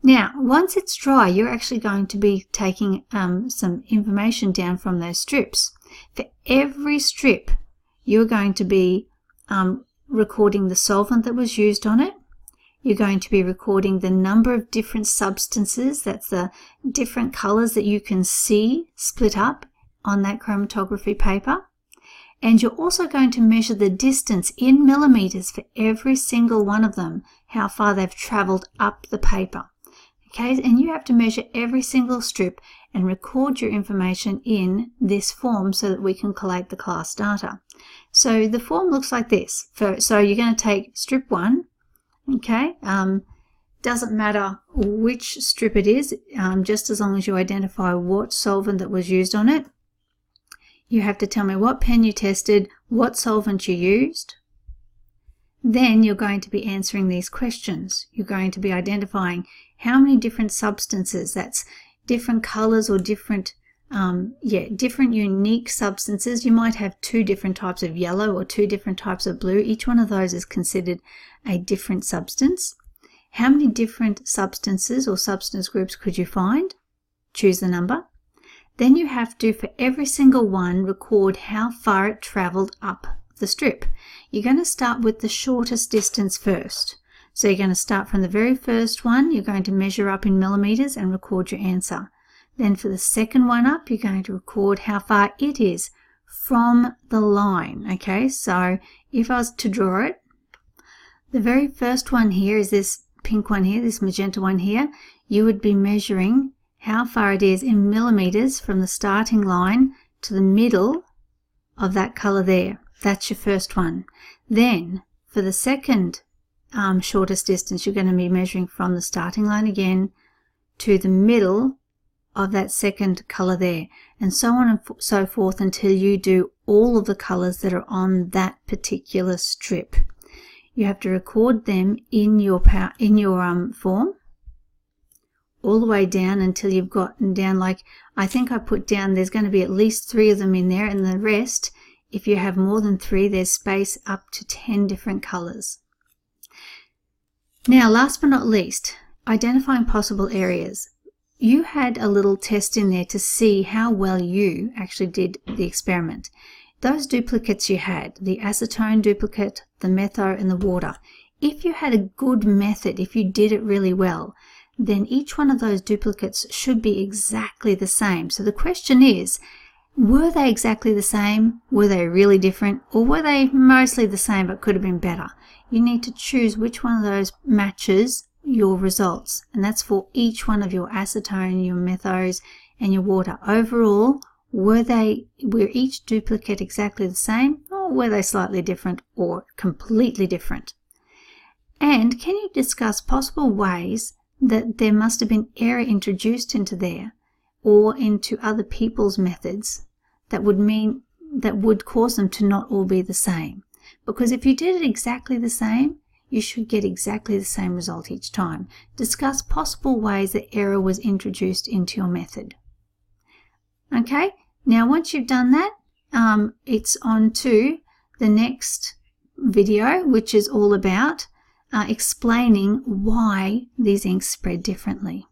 Now, once it's dry, you're actually going to be taking some information down from those strips. For every strip, you're going to be recording the solvent that was used on it. You're going to be recording the number of different substances, that's the different colors that you can see split up on that chromatography paper. And you're also going to measure the distance in millimeters for every single one of them, how far they've traveled up the paper. Okay, and you have to measure every single strip and record your information in this form so that we can collate the class data. So the form looks like this. So you're going to take strip 1, okay, doesn't matter which strip it is, just as long as you identify what solvent that was used on it. You have to tell me what pen you tested, what solvent you used. Then you're going to be answering these questions. You're going to be identifying how many different substances, that's different colors or different unique substances. You might have 2 different types of yellow or 2 different types of blue. Each one of those is considered a different substance. How many different substances or substance groups could you find? Choose the number. Then you have to, for every single one, record how far it traveled up the strip. You're going to start with the shortest distance first. So you're going to start from the very first one, you're going to measure up in millimeters and record your answer. Then for the second one up, you're going to record how far it is from the line. Okay, so if I was to draw it, the very first one here is this pink one here, this magenta one here. You would be measuring how far it is in millimeters from the starting line to the middle of that color there. That's your first one. Then for the second shortest distance, you're going to be measuring from the starting line again to the middle of that second color there, and so on and so forth until you do all of the colors that are on that particular strip. You have to record them in your form all the way down until you've gotten down, like I think I put down, there's going to be at least 3 of them in there, and the rest, if you have more than 3, there's space up to 10 different colors. Now, last but not least, identifying possible areas. You had a little test in there to see how well you actually did the experiment. Those duplicates you had, the acetone duplicate, the metho, and the water, if you had a good method, if you did it really well, then each one of those duplicates should be exactly the same. So the question is, were they exactly the same? Were they really different? Or were they mostly the same but could have been better? You need to choose which one of those matches your results, and that's for each one of your acetone, your methos, and your water. Overall, were each duplicate exactly the same, or were they slightly different or completely different? And can you discuss possible ways that there must have been error introduced into there or into other people's methods that would cause them to not all be the same? Because if you did it exactly the same, you should get exactly the same result each time. Discuss possible ways that error was introduced into your method. Okay, now once you've done that, it's on to the next video, which is all about explaining why these inks spread differently.